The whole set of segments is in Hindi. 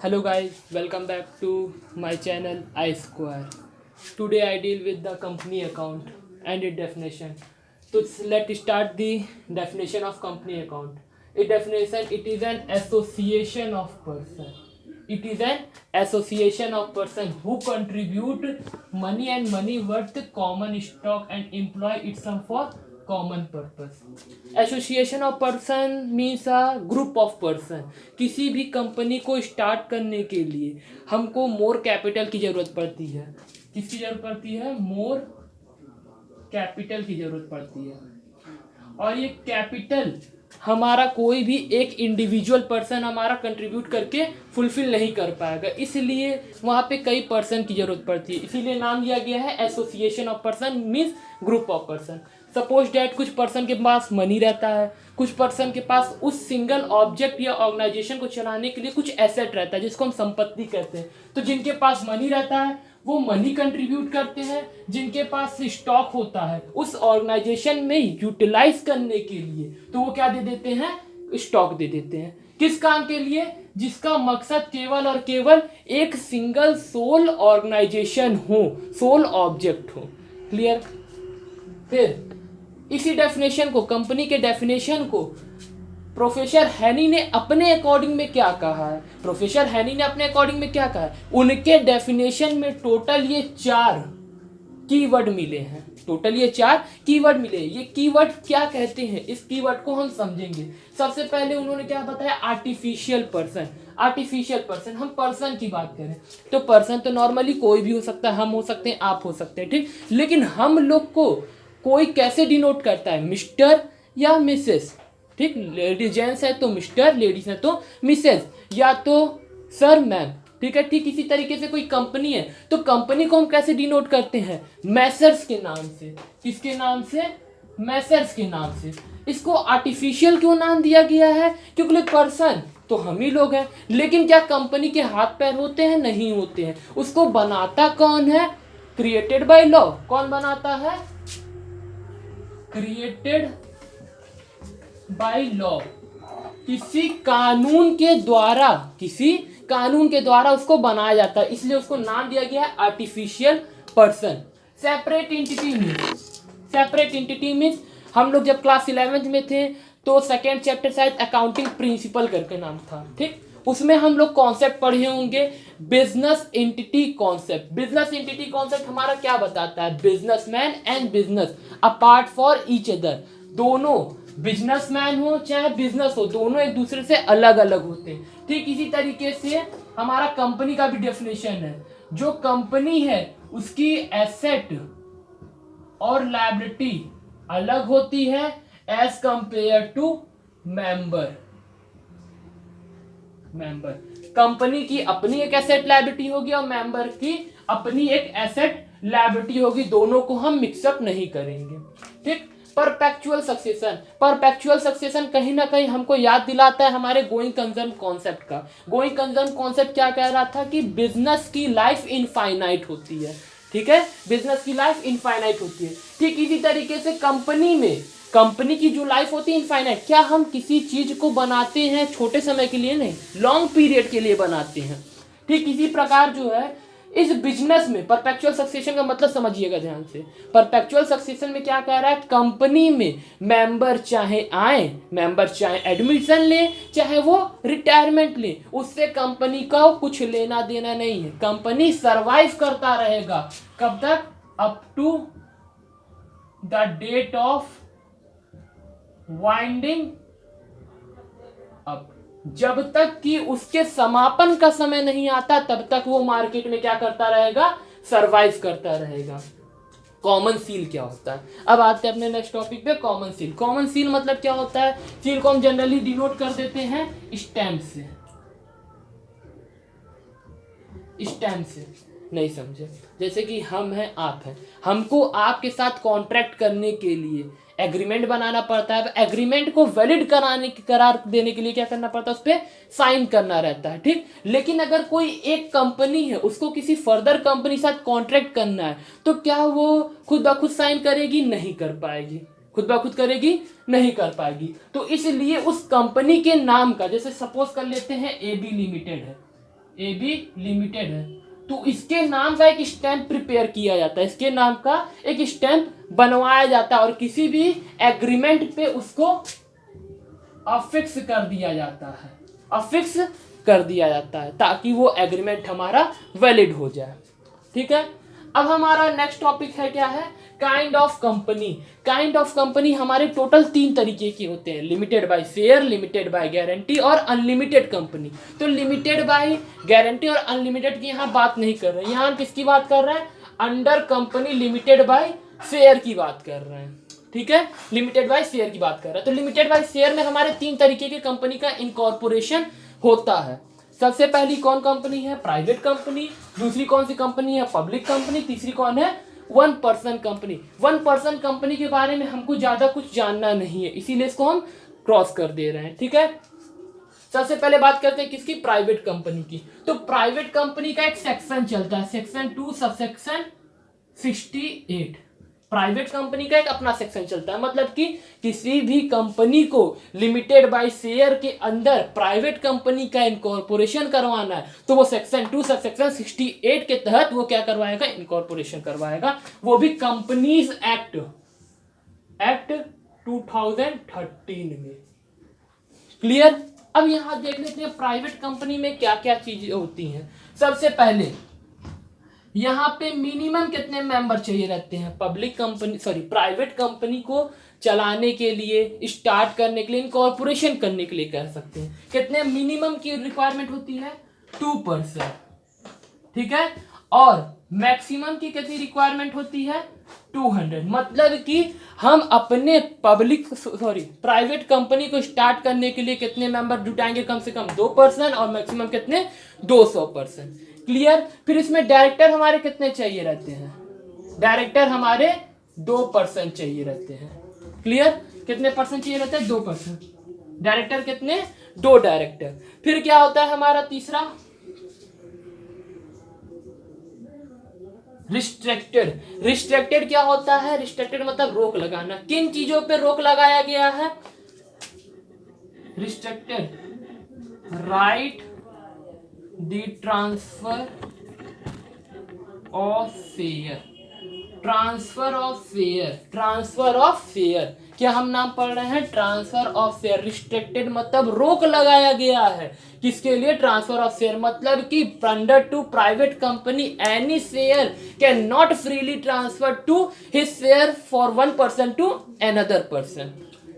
Hello guys, welcome back to my channel I Square. Today I deal with the company account and its definition. So let's start the definition of company account. Its definition: it is an association of person. It is an association of person who contribute money and money worth common stock and employ it some for common purpose. Association of person means a group of person. किसी भी कंपनी को स्टार्ट करने के लिए हमको मोर कैपिटल की ज़रूरत पड़ती है. किसकी ज़रूरत पड़ती है? मोर कैपिटल की ज़रूरत पड़ती है. और ये कैपिटल हमारा कोई भी एक इंडिविजुअल पर्सन हमारा कंट्रीब्यूट करके फुलफिल नहीं कर पाएगा, इसलिए वहाँ पे कई पर्सन की ज़रूरत पड़ती है. इसीलिए नाम दिया गया है association of person means group of person. Suppose that कुछ पर्सन के पास मनी रहता है, कुछ पर्सन के पास उस सिंगल ऑब्जेक्ट या ऑर्गेनाइजेशन को चलाने के लिए कुछ एसेट रहता है जिसको हम संपत्ति कहते हैं. तो जिनके पास मनी रहता है वो मनी कंट्रीब्यूट करते हैं, जिनके पास स्टॉक होता है उस ऑर्गेनाइजेशन में यूटिलाइज करने के लिए तो वो क्या दे देते हैं? स्टॉक दे देते हैं. किस काम के लिए? जिसका मकसद केवल और केवल एक सिंगल सोल ऑर्गेनाइजेशन हो, सोल ऑब्जेक्ट हो. क्लियर? फिर इसी डेफिनेशन को, कंपनी के डेफिनेशन को प्रोफेसर हैनी ने अपने अकॉर्डिंग में क्या कहा है? प्रोफेसर हैनी ने अपने अकॉर्डिंग में क्या कहा है? उनके डेफिनेशन में टोटल ये 4 कीवर्ड मिले हैं. टोटल ये 4 कीवर्ड मिले. ये कीवर्ड क्या कहते हैं इस कीवर्ड को हम समझेंगे. सबसे पहले उन्होंने क्या बताया? Artificial person. आर्टिफिशियल पर्सन, हम पर्सन की बात करें तो पर्सन तो नॉर्मली कोई भी हो सकता है. हम हो सकते हैं, आप हो सकते हैं, ठीक. लेकिन हम लोग को कोई कैसे डिनोट करता है? मिस्टर या मिसेस. ठीक, लेडीज जेंट्स है तो मिस्टर, लेडीज है तो मिसेस, या तो सर मैम. ठीक है. ठीक इसी तरीके से कोई कंपनी है तो कंपनी को हम कैसे डिनोट करते हैं? मैसर्स के नाम से. किसके नाम से? मैसर्स के नाम से. इसको आर्टिफिशियल क्यों नाम दिया गया है? क्योंकि पर्सन तो हम ही लोग हैं, लेकिन क्या कंपनी के हाथ पैर होते हैं? नहीं होते हैं. उसको बनाता कौन है? Created by law. कौन बनाता है? Created by law. किसी कानून के द्वारा, किसी कानून के द्वारा उसको बनाया जाता है, इसलिए उसको नाम दिया गया है artificial person. Separate entity means, separate entity means हम लोग जब क्लास 11th में थे तो सेकेंड चैप्टर शायद अकाउंटिंग प्रिंसिपल करके नाम था. ठीक, उसमें हम लोग कॉन्सेप्ट पढ़े होंगे, business entity concept. Business entity concept हमारा क्या बताता है? Businessman and business apart for each other. दोनों बिजनेसमैन हो चाहे बिजनेस हो, दोनों एक दूसरे से अलग अलग होते हैं. ठीक इसी तरीके से हमारा कंपनी का भी डेफिनेशन है. जो कंपनी है उसकी एसेट और लायबिलिटी अलग होती है as compare to member. Company की अपनी एक एसेट लायबिलिटी होगी और मेंबर की अपनी एक एसेट लायबिलिटी होगी. दोनों को हम मिक्सअप नहीं करेंगे. ठीक. Perpetual succession. परपेचुअल सक्सेशन कहीं ना कहीं हमको याद दिलाता है हमारे गोइंग कंजर्न कॉन्सेप्ट का. गोइंग कंजर्न कॉन्सेप्ट क्या कह रहा था कि बिजनेस की लाइफ इनफाइनाइट होती है. ठीक है, बिजनेस की लाइफ इनफाइनाइट होती है. ठीक इसी तरीके से कंपनी में, कंपनी की जो लाइफ होती है इनफाइनाइट. क्या हम किसी चीज को बनाते हैं छोटे समय के लिए? नहीं, लॉन्ग पीरियड के लिए बनाते हैं. ठीक इसी प्रकार जो है इस बिजनेस में परपेचुअल सक्सेशन का मतलब समझिएगा ध्यान से. परपेचुअल सक्सेशन में क्या कह रहा है? कंपनी में मेंबर चाहे आए, मेंबर चाहे एडमिशन ले चाहे वो रिटायरमेंट ले, उससे कंपनी का कुछ लेना देना नहीं है. कंपनी सरवाइव करता रहेगा. कब तक? Up to the date of winding up. जब तक कि उसके समापन का समय नहीं आता तब तक वो मार्केट में क्या करता रहेगा? सरवाइव करता रहेगा. कॉमन सील क्या होता है? अब आते हैं अपने नेक्स्ट टॉपिक पे, कॉमन सील. कॉमन सील मतलब क्या होता है? सील को हम जनरली डिनोट कर देते हैं स्टैम्प से. स्टैम्प से नहीं समझे? जैसे कि हम हैं, आप हैं, हमको आपके साथ कॉन्ट्रैक्ट करने के लिए एग्रीमेंट बनाना पड़ता है. एग्रीमेंट को वैलिड कराने, करार देने के लिए क्या करना पड़ता है? उस पर साइन करना रहता है. ठीक. लेकिन अगर कोई एक कंपनी है उसको किसी फर्दर कंपनी के साथ कॉन्ट्रैक्ट करना है तो क्या वो खुद ब खुद साइन करेगी? नहीं कर पाएगी. खुद ब खुद करेगी, नहीं कर पाएगी। तो इसलिए उस कंपनी के नाम का, जैसे सपोज कर लेते हैं AB लिमिटेड है, AB लिमिटेड है, तो इसके नाम का एक स्टैम्प प्रिपेयर किया जाता है, इसके नाम का एक स्टैम्प बनवाया जाता है और किसी भी एग्रीमेंट पे उसको अफिक्स कर दिया जाता है, अफिक्स कर दिया जाता है ताकि वो एग्रीमेंट हमारा वैलिड हो जाए। ठीक है, अब हमारा नेक्स्ट टॉपिक है क्या है, kind of company. Kind of company हमारे टोटल 3 तरीके के होते हैं, limited by share, limited by guarantee और अनलिमिटेड कंपनी। तो लिमिटेड बाय गारंटी और अनलिमिटेड की यहाँ बात नहीं कर रहे हैं, यहाँ किसकी बात कर रहे हैं, under company limited by share की बात कर रहे हैं। ठीक है, लिमिटेड बाय शेयर की बात कर रहे हैं। तो लिमिटेड बाय शेयर में हमारे 3 तरीके की कंपनी का इनकॉर्पोरेशन होता है। सबसे पहली कौन कंपनी है, प्राइवेट कंपनी। दूसरी कौन सी कंपनी है, पब्लिक कंपनी। तीसरी कौन है, 1 पर्सन कंपनी। 1 पर्सन कंपनी के बारे में हमको ज्यादा कुछ जानना नहीं है, इसीलिए इसको हम क्रॉस कर दे रहे हैं। ठीक है, सबसे पहले बात करते हैं किसकी, प्राइवेट कंपनी की। तो प्राइवेट कंपनी का एक सेक्शन चलता है, सेक्शन 2 सबसेक्शन 68। प्राइवेट कंपनी का एक अपना सेक्शन चलता है, मतलब कि किसी भी कंपनी को लिमिटेड बाय शेयर के अंदर प्राइवेट कंपनी का इनकॉर्पोरेशन करवाना है तो वो सेक्शन 2 सबसेक्शन 68 के तहत वो क्या करवाएगा, इनकॉर्पोरेशन करवाएगा, वो भी कंपनीज एक्ट 2013 में। क्लियर। अब यहां देख लेते हैं प्राइवेट कंपनी में क्या क्या चीजें होती हैं। सबसे पहले यहाँ पे मिनिमम कितने मेंबर चाहिए रहते हैं, पब्लिक कंपनी प्राइवेट कंपनी को चलाने के लिए, स्टार्ट करने के लिए, इनकॉर्पोरेशन करने के लिए कह सकते हैं, कितने मिनिमम की रिक्वायरमेंट होती है, 2%। ठीक है, और मैक्सिमम की कितनी रिक्वायरमेंट होती है, 200। मतलब कि हम अपने प्राइवेट कंपनी को स्टार्ट करने के लिए कितने मेंबर जुटाएंगे, कम से कम 2% और मैक्सिमम कितने, 200%। क्लियर। फिर इसमें डायरेक्टर हमारे कितने चाहिए रहते हैं, डायरेक्टर हमारे 2% चाहिए रहते हैं। क्लियर, कितने परसेंट चाहिए रहते हैं, 2%। डायरेक्टर कितने, 2 डायरेक्टर। फिर क्या होता है हमारा तीसरा, रिस्ट्रिक्टेड। रिस्ट्रिक्टेड क्या होता है, रिस्ट्रिक्टेड मतलब रोक लगाना। किन चीजों पे रोक लगाया गया है, restricted right the transfer of share. Transfer of share, transfer of share, क्या हम नाम पढ़ रहे हैं, ट्रांसफर ऑफ शेयर। रिस्ट्रिक्टेड मतलब रोक लगाया गया है, किसके लिए, ट्रांसफर ऑफ शेयर। मतलब कि under to private company any share can not freely transfer to his share for 1 person to another person.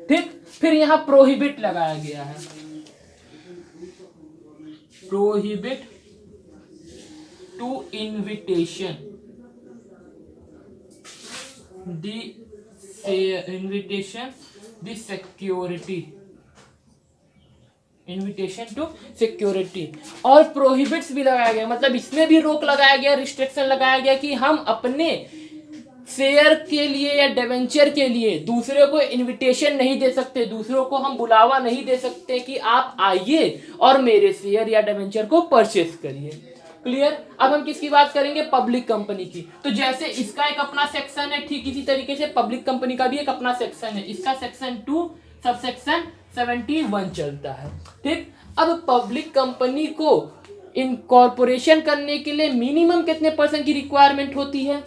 ठीक। फिर यहाँ प्रोहिबिट लगाया गया है, prohibit to invitation the security, invitation to security. और प्रोहिबिट्स भी लगाया गया, मतलब इसमें भी रोक लगाया गया, रिस्ट्रिक्शन लगाया गया कि हम अपने शेयर के लिए या डिवेंचर के लिए दूसरे को इनविटेशन नहीं दे सकते, दूसरों को हम बुलावा नहीं दे सकते कि आप आइए और मेरे शेयर या डिवेंचर को परचेस करिए। क्लियर। अब हम किसकी बात करेंगे, पब्लिक कंपनी की। तो जैसे इसका एक अपना सेक्शन है, ठीक इसी तरीके से पब्लिक कंपनी का भी एक अपना सेक्शन है, इसका सेक्शन 2 सबसेक्शन 71 चलता है। ठीक। अब पब्लिक कंपनी को इनकॉर्पोरेशन करने के लिए मिनिमम कितने परसेंट की रिक्वायरमेंट होती है,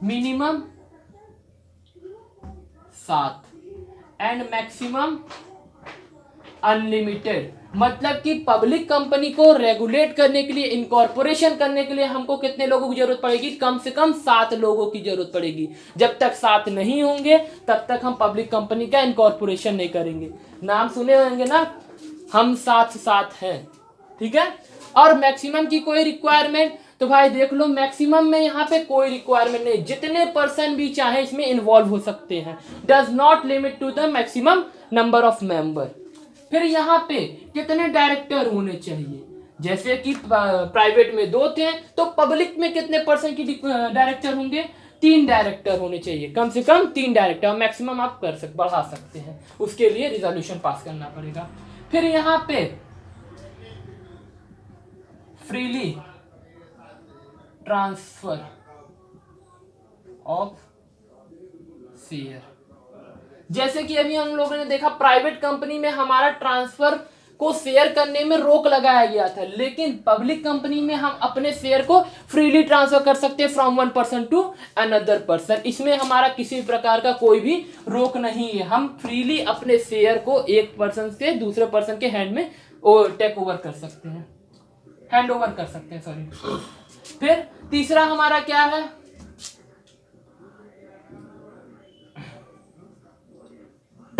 मिनिमम 7 एंड मैक्सिमम अनलिमिटेड। मतलब कि पब्लिक कंपनी को रेगुलेट करने के लिए, इनकॉर्पोरेशन करने के लिए हमको कितने लोगों की जरूरत पड़ेगी, कम से कम 7 लोगों की जरूरत पड़ेगी। जब तक 7 नहीं होंगे तब तक हम पब्लिक कंपनी का इनकॉर्पोरेशन नहीं करेंगे। नाम सुने होंगे ना, हम 7 हैं। ठीक है। और मैक्सिमम की कोई रिक्वायरमेंट, तो भाई देख लो मैक्सिमम में यहाँ पे कोई रिक्वायरमेंट नहीं, जितने पर्सन भी चाहे इसमें इन्वॉल्व हो सकते हैं, does not limit to the maximum number of member. फिर यहाँ पे कितने डायरेक्टर होने चाहिए, जैसे कि प्राइवेट में 2 थे तो पब्लिक में कितने परसेंट की डायरेक्टर होंगे, 3 डायरेक्टर होने चाहिए, कम से कम 3 डायरेक्टर। मैक्सिमम आप बढ़ा सकते हैं, उसके लिए रिजोल्यूशन पास करना पड़ेगा। फिर यहाँ पे फ्रीली ट्रांसफर ऑफ शेयर, जैसे कि अभी हम लोगों ने देखा प्राइवेट कंपनी में हमारा ट्रांसफर को शेयर करने में रोक लगाया गया था, लेकिन पब्लिक कंपनी में हम अपने शेयर को फ्रीली ट्रांसफर कर सकते हैं from one person to another person. इसमें हमारा किसी प्रकार का कोई भी रोक नहीं है, हम फ्रीली अपने शेयर को एक पर्सन से दूसरे पर्सन के हैंड में टेक ओवर कर सकते हैं, हैंड ओवर कर सकते हैं, सॉरी। फिर तीसरा हमारा क्या है,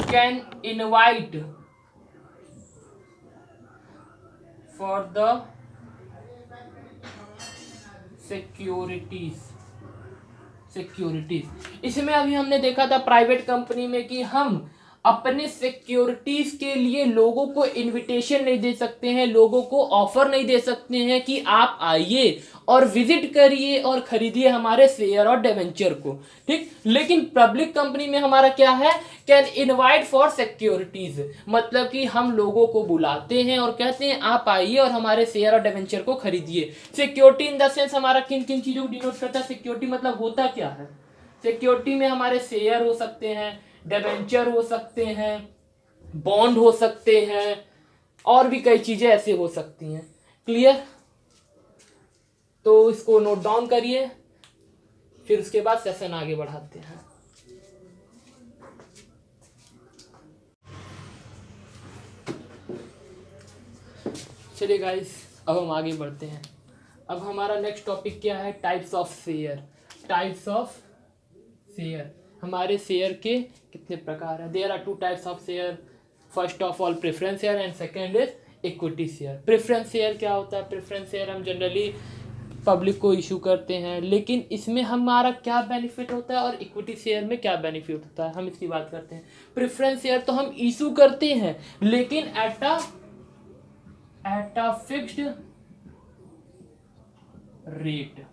can invite for the securities. इसमें अभी हमने देखा था प्राइवेट कंपनी में कि हम अपने सिक्योरिटीज के लिए लोगों को इनविटेशन नहीं दे सकते हैं, लोगों को ऑफर नहीं दे सकते हैं कि आप आइए और विजिट करिए और खरीदिए हमारे शेयर और डिवेंचर को, ठीक। लेकिन पब्लिक कंपनी में हमारा क्या है, कैन इनवाइट फॉर सिक्योरिटीज, मतलब कि हम लोगों को बुलाते हैं और कहते हैं आप आइए और हमारे शेयर और डिवेंचर को खरीदिए। सिक्योरिटी इन द सेंस हमारा किन किन चीजों को डिनोट करता है, सिक्योरिटी मतलब होता क्या है। सिक्योरिटी में हमारे शेयर हो सकते हैं, डिबेंचर हो सकते हैं, बॉन्ड हो सकते हैं, और भी कई चीजें ऐसे हो सकती हैं। क्लियर, तो इसको नोट डाउन करिए, फिर उसके बाद सेशन आगे बढ़ाते हैं। चलिए गाइस, अब हम आगे बढ़ते हैं। अब हमारा नेक्स्ट टॉपिक क्या है, types of share. Types of share, हमारे शेयर के कितने प्रकार हैं। There are two types of share, first of all preference share and second is equity share. Preference share क्या होता है, प्रेफरेंस शेयर हम जनरली पब्लिक को इशू करते हैं, लेकिन इसमें हमारा क्या बेनिफिट होता है और इक्विटी शेयर में क्या बेनिफिट होता है, हम इसकी बात करते हैं। प्रेफरेंस शेयर तो हम इशू करते हैं, लेकिन एट अ फिक्स्ड रेट,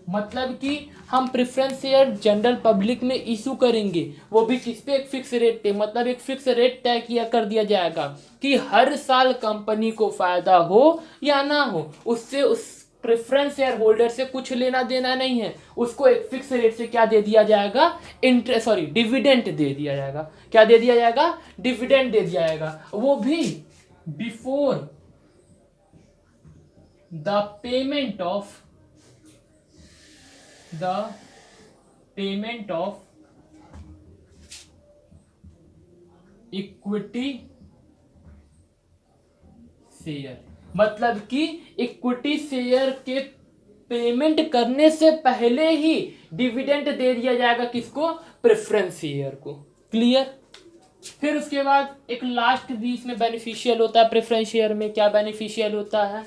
मतलब कि हम प्रेफरेंस शेयर जनरल पब्लिक में इशू करेंगे, वो भी किस पे, एक फिक्स रेट पे, मतलब एक फिक्स रेट तय किया कर दिया जाएगा कि हर साल कंपनी को फायदा हो या ना हो, उससे उस प्रेफरेंस शेयर होल्डर से कुछ लेना देना नहीं है। उसको एक फिक्स रेट से क्या दे दिया जाएगा, डिविडेंड दे दिया जाएगा। क्या दे दिया जाएगा, डिविडेंड दे दिया जाएगा, वो भी before the payment of equity share, मतलब कि इक्विटी शेयर के पेमेंट करने से पहले ही डिविडेंड दे दिया जाएगा, किसको, प्रेफरेंस शेयर को। क्लियर। फिर उसके बाद एक लास्ट भी इसमें बेनिफिशियल होता है। प्रेफरेंस शेयर में क्या बेनिफिशियल होता है,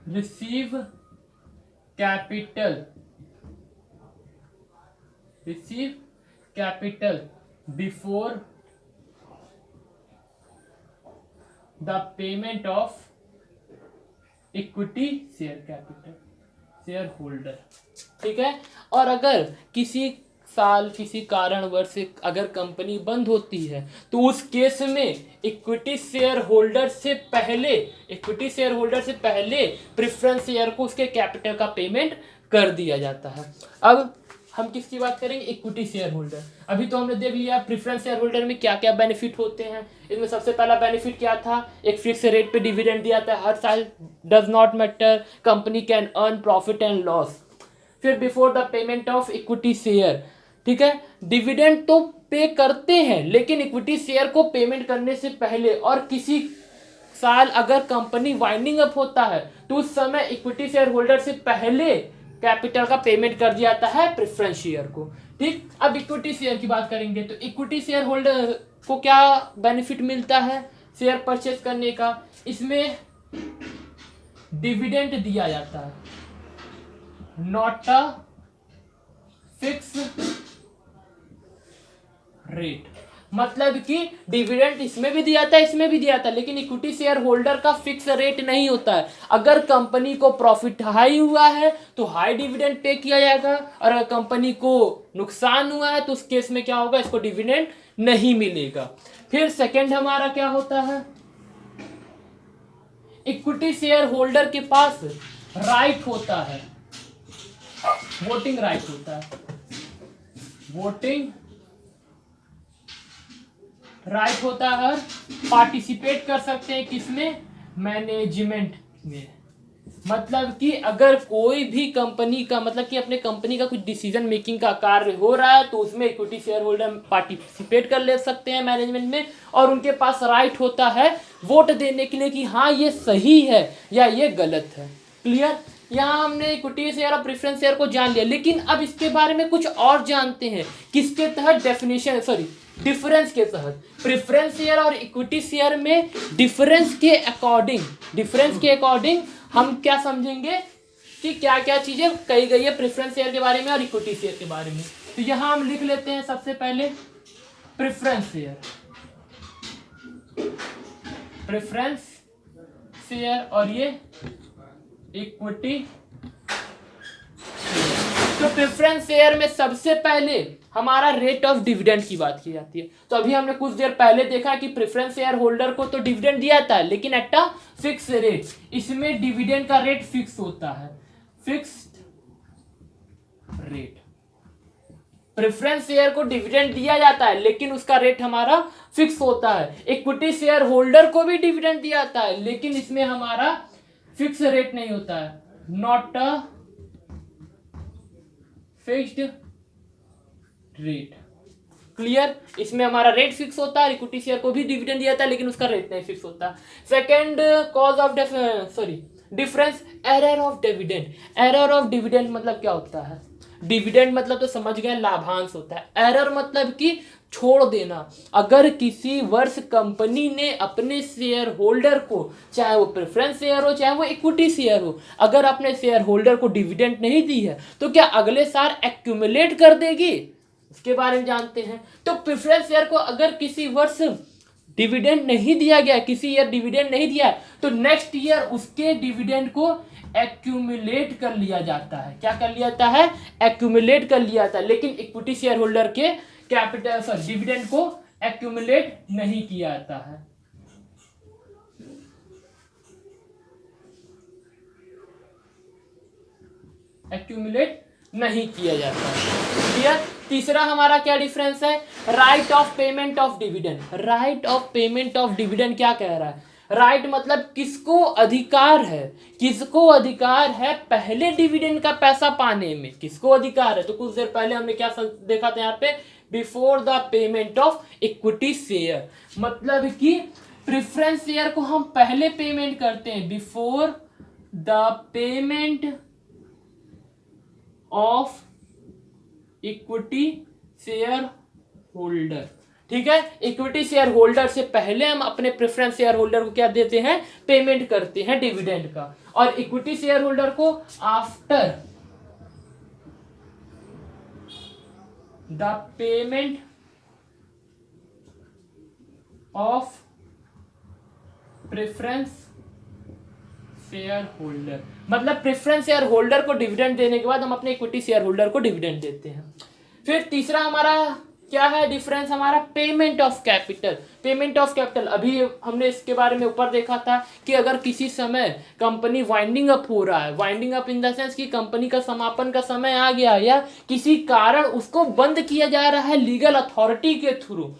receive capital before the payment of equity share capital, share holder, ठीक है। और अगर किसी साल किसी कारणवश से अगर कंपनी बंद होती है, तो उस केस में इक्विटी शेयर होल्डर से पहले प्रेफरेंस शेयर को उसके कैपिटल का पेमेंट कर दिया जाता है। अब हम किसकी बात करेंगे, इक्विटी शेयर होल्डर। अभी तो हमने देख लिया प्रेफरेंस शेयर होल्डर में क्या क्या बेनिफिट होते हैं। इसमें सबसे पहला बेनिफिट क्या था, एक फिक्स रेट पे डिविडेंड दिया था हर साल, does not matter, company can earn profit and loss. फिर before the payment of equity share, ठीक है, डिविडेंड तो पे करते हैं लेकिन इक्विटी शेयर को पेमेंट करने से पहले, और किसी साल अगर कंपनी वाइंडिंग अप होता है तो उस समय इक्विटी शेयर होल्डर से पहले कैपिटल का पेमेंट कर दिया जाता है प्रेफरेंस शेयर को, ठीक। अब इक्विटी शेयर की बात करेंगे तो इक्विटी शेयर होल्डर को क्या बेनिफिट मिलता है शेयर परचेस करने का, इसमें डिविडेंड दिया जाता है, नॉट अ फिक्स रेट, मतलब कि डिविडेंड इसमें भी दिया था इसमें भी दिया था, लेकिन इक्विटी शेयर होल्डर का फिक्स रेट नहीं होता है। अगर कंपनी को प्रॉफिट हाई हुआ है तो हाई डिविडेंड पे किया जाएगा, और अगर कंपनी को नुकसान हुआ है तो उस केस में क्या होगा, इसको डिविडेंड नहीं मिलेगा। फिर सेकंड हमारा क्या होता है, इक्विटी शेयर होल्डर के पास राइट होता है, वोटिंग राइट होता है। वोटिंग राइट होता है, पार्टिसिपेट कर सकते हैं किसमें, मैनेजमेंट में। मतलब कि अगर कोई भी कंपनी का, मतलब कि अपने कंपनी का कुछ डिसीजन मेकिंग का कार्य हो रहा है तो उसमें इक्विटी शेयर होल्डर पार्टिसिपेट कर ले सकते हैं मैनेजमेंट में, और उनके पास राइट होता है वोट देने के लिए कि हाँ ये सही है या ये गलत है। क्लियर। यहाँ हमने इक्विटी शेयर और प्रेफरेंस शेयर को जान लिया, लेकिन अब इसके बारे में कुछ और जानते हैं। किसके तहत, डेफिनेशन सॉरी डिफरेंस के तहत। प्रेफरेंस शेयर और इक्विटी शेयर में डिफरेंस के अकॉर्डिंग हम क्या समझेंगे कि क्या क्या चीजें कही गई है प्रेफरेंस शेयर के बारे में और इक्विटी शेयर के बारे में। तो यहां हम लिख लेते हैं सबसे पहले प्रेफरेंस शेयर और ये इक्विटी। तो प्रेफरेंस शेयर में सबसे पहले हमारा रेट ऑफ डिविडेंड की बात की जाती है। तो अभी हमने कुछ देर पहले देखा कि प्रेफरेंस शेयर होल्डर को तो डिविडेंड दिया था, लेकिन एट अ फिक्स रेट। इसमें डिविडेंड का रेट फिक्स होता है, फिक्स्ड रेट। प्रेफरेंस शेयर को डिविडेंड दिया जाता है लेकिन उसका रेट हमारा फिक्स होता है। इक्विटी शेयर होल्डर को भी डिविडेंड दिया जाता है लेकिन इसमें हमारा फिक्स रेट नहीं होता है, not a fixed rate. Clear. इसमें हमारा रेट फिक्स होता है, इक्विटी शेयर को भी डिविडेंड दिया था लेकिन उसका रेट नहीं फिक्स होता। Second cause of difference, error of dividend. Error of dividend मतलब क्या होता है, डिविडेंड मतलब तो समझ गए लाभांश होता है, एरर मतलब कि छोड़ देना। अगर किसी वर्ष कंपनी ने अपने शेयर होल्डर को, चाहे वो प्रेफरेंस शेयर हो चाहे वो इक्विटी शेयर हो, अगर अपने शेयर होल्डर को डिविडेंड नहीं दी है तो क्या अगले साल एक्यूमुलेट कर देगी, उसके बारे में जानते हैं। तो प्रेफरेंस शेयर को अगर किसी वर्ष डिविडेंड नहीं दिया गया, किसी ईयर डिविडेंड नहीं दिया तो नेक्स्ट ईयर उसके डिविडेंड को एक्यूमुलेट कर लिया जाता है। क्या कर लिया जाता है, एक्यूमुलेट कर लिया जाता है। लेकिन इक्विटी शेयर होल्डर के कैपिटल डिविडेंड को एक्यूमुलेट नहीं किया जाता है। एक्यूमुलेट नहीं किया जाता है। क्लियर। तीसरा हमारा क्या डिफरेंस है, right of payment of dividend. Right of payment of dividend क्या कह रहा है, राइट मतलब किसको अधिकार है, किसको अधिकार है पहले डिविडेंड का पैसा पाने में, किसको अधिकार है। तो कुछ देर पहले हमने क्या देखा था यहाँ पे, before the payment of equity share, मतलब कि प्रेफरेंस शेयर को हम पहले पेमेंट करते हैं, before the payment of equity share holder. ठीक है, इक्विटी शेयर होल्डर से पहले हम अपने प्रेफरेंस शेयर होल्डर को क्या देते हैं, पेमेंट करते हैं डिविडेंड का, और इक्विटी शेयर होल्डर को after the payment of preference share holder. मतलब प्रेफरेंस शेयर होल्डर को डिविडेंड देने के बाद हम अपने इक्विटी शेयर होल्डर को डिविडेंड देते हैं। फिर तीसरा हमारा क्या है डिफरेंस, हमारा payment of capital. Payment of capital अभी हमने इसके बारे में ऊपर देखा था कि अगर किसी समय कंपनी वाइंडिंग अप हो रहा है, winding up in the sense कि कंपनी का समापन का समय आ गया या किसी कारण उसको बंद किया जा रहा है लीगल अथॉरिटी के थ्रू,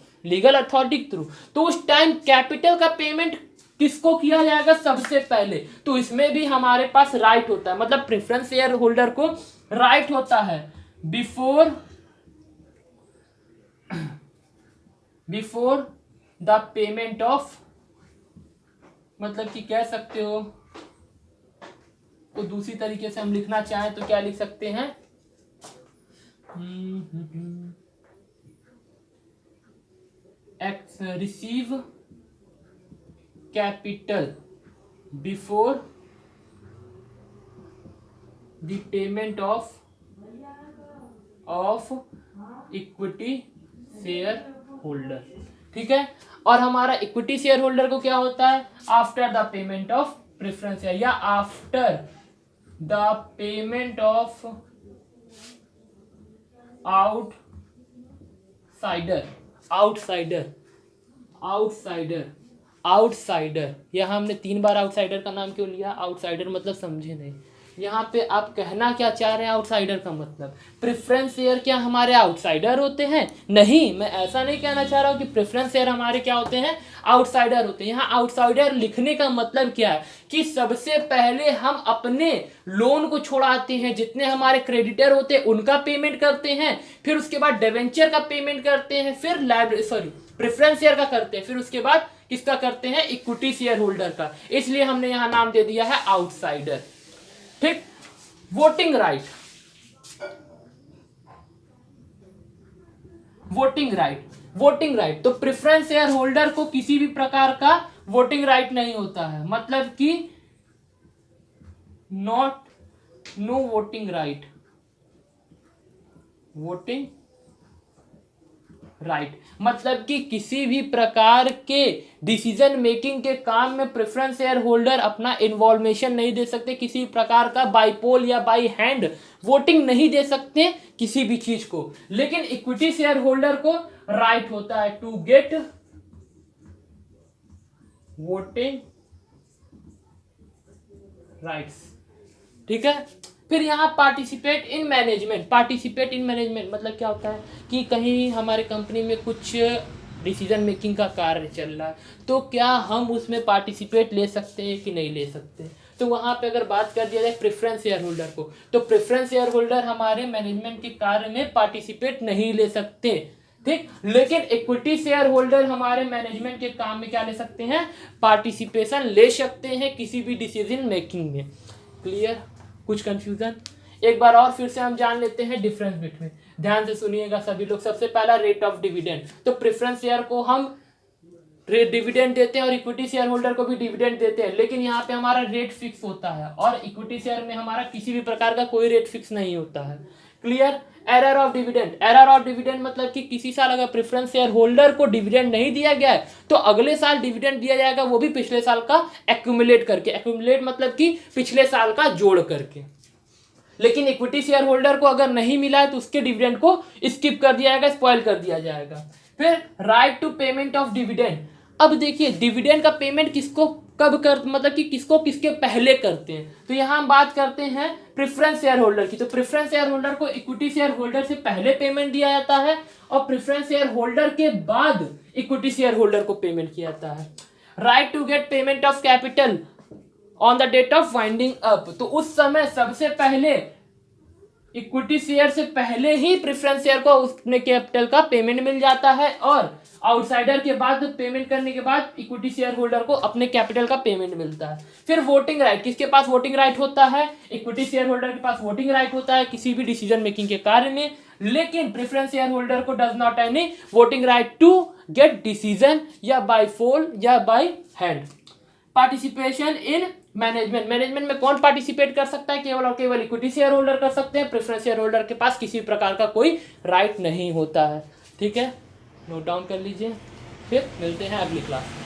तो उस टाइम कैपिटल का पेमेंट किसको किया जाएगा सबसे पहले। तो इसमें भी हमारे पास राइट होता है, मतलब प्रेफरेंस शेयर होल्डर को राइट होता है बिफोर द पेमेंट ऑफ, मतलब कि कह सकते हो तो दूसरी तरीके से हम लिखना चाहें तो क्या लिख सकते हैं, receive capital before the payment of equity share holder. ठीक है, और हमारा इक्विटी शेयर होल्डर को क्या होता है, after the payment of preference share या after the payment of outsider. यहां हमने 3 बार आउटसाइडर का नाम क्यों लिया, आउटसाइडर मतलब समझे नहीं, यहाँ पे आप कहना क्या चाह रहे हैं आउटसाइडर का मतलब? प्रेफरेंस शेयर क्या हमारे आउटसाइडर होते हैं? नहीं, मैं ऐसा नहीं कहना चाह रहा हूँ कि प्रेफरेंस शेयर हमारे क्या होते हैं, आउटसाइडर होते हैं। यहाँ आउटसाइडर लिखने का मतलब क्या है कि सबसे पहले हम अपने लोन को छुड़ाते हैं, जितने हमारे क्रेडिटर होते हैं उनका पेमेंट करते हैं, फिर उसके बाद डिवेंचर का पेमेंट करते हैं, फिर प्रेफरेंस शेयर का करते हैं, फिर उसके बाद किसका करते हैं, इक्विटी शेयर होल्डर का। इसलिए हमने यहाँ नाम दे दिया है आउटसाइडर। ठीक। वोटिंग राइट, वोटिंग राइट तो प्रेफरेंस शेयर होल्डर को किसी भी प्रकार का वोटिंग राइट नहीं होता है, मतलब कि no voting right, voting right मतलब कि किसी भी प्रकार के डिसीजन मेकिंग के काम में प्रेफरेंस शेयर होल्डर अपना इन्वॉल्वेशन नहीं दे सकते, किसी प्रकार का बाईपोल या बाई हैंड वोटिंग नहीं दे सकते किसी भी चीज को। लेकिन इक्विटी शेयर होल्डर को राइट होता है टू गेट वोटिंग राइट्स। ठीक है। फिर यहाँ participate in management, participate in management मतलब क्या होता है कि कहीं हमारे कंपनी में कुछ डिसीजन मेकिंग का कार्य चल रहा है, तो क्या हम उसमें पार्टिसिपेट ले सकते हैं कि नहीं ले सकते। तो वहाँ पे अगर बात कर दिया जाए प्रेफरेंस शेयर होल्डर को, तो प्रेफरेंस शेयर होल्डर हमारे मैनेजमेंट के कार्य में पार्टिसिपेट नहीं ले सकते। ठीक। लेकिन इक्विटी शेयर होल्डर हमारे मैनेजमेंट के काम में क्या ले सकते हैं, पार्टिसिपेशन ले सकते हैं किसी भी डिसीजन मेकिंग में। क्लियर? कुछ कंफ्यूजन? एक बार और फिर से हम जान लेते हैं डिफरेंस बिटवीन। ध्यान से सुनिएगा सभी लोग। सबसे पहला रेट ऑफ डिविडेंड, तो प्रेफरेंस शेयर को हम डिविडेंड देते हैं और इक्विटी शेयर होल्डर को भी डिविडेंड देते हैं, लेकिन यहाँ पे हमारा रेट फिक्स होता है और इक्विटी शेयर में हमारा किसी भी प्रकार का कोई रेट फिक्स नहीं होता है। Clear? Error of dividend, error of dividend मतलब कि किसी साल अगर प्रेफरेंस शेयर होल्डर को डिविडेंड नहीं दिया गया है तो अगले साल डिविडेंड दिया जाएगा, वो भी पिछले साल का एक्यूमुलेट करके। एक्यूमुलेट मतलब कि पिछले साल का जोड़ करके। लेकिन इक्विटी शेयर होल्डर को अगर नहीं मिला है तो उसके डिविडेंड को स्किप कर दिया जाएगा, स्पॉइल कर दिया जाएगा। फिर right to payment of dividend. अब देखिए डिविडेंड का पेमेंट किसको कब कर, मतलब कि किसको किसके पहले करते हैं। तो यहाँ हम बात करते हैं प्रेफरेंस शेयर होल्डर की, तो प्रेफरेंस शेयर होल्डर को इक्विटी शेयर होल्डर से पहले पेमेंट दिया जाता है और प्रेफरेंस शेयर होल्डर के बाद इक्विटी शेयर होल्डर को पेमेंट किया जाता है। Right to get payment of capital on the date of winding up, तो उस समय सबसे पहले इक्विटी शेयर से पहले ही प्रेफरेंस शेयर को उसने कैपिटल का पेमेंट मिल जाता है और आउटसाइडर के बाद पेमेंट करने के बाद इक्विटी शेयर होल्डर को अपने कैपिटल का पेमेंट मिलता है। फिर वोटिंग राइट, किसके पास वोटिंग राइट होता है, इक्विटी शेयर होल्डर के पास वोटिंग राइट होता है किसी भी डिसीजन मेकिंग के कार्य में, लेकिन प्रेफरेंस शेयर होल्डर को does not any voting right to get decision या बाय पोल या by hand. Participation in management, management में कौन पार्टिसिपेट कर सकता है, केवल और केवल इक्विटी शेयर होल्डर कर सकते हैं। प्रेफरेंस शेयर होल्डर के पास किसी प्रकार का कोई राइट नहीं होता है। ठीक है, नोट डाउन कर लीजिए। फिर मिलते हैं अगली क्लास।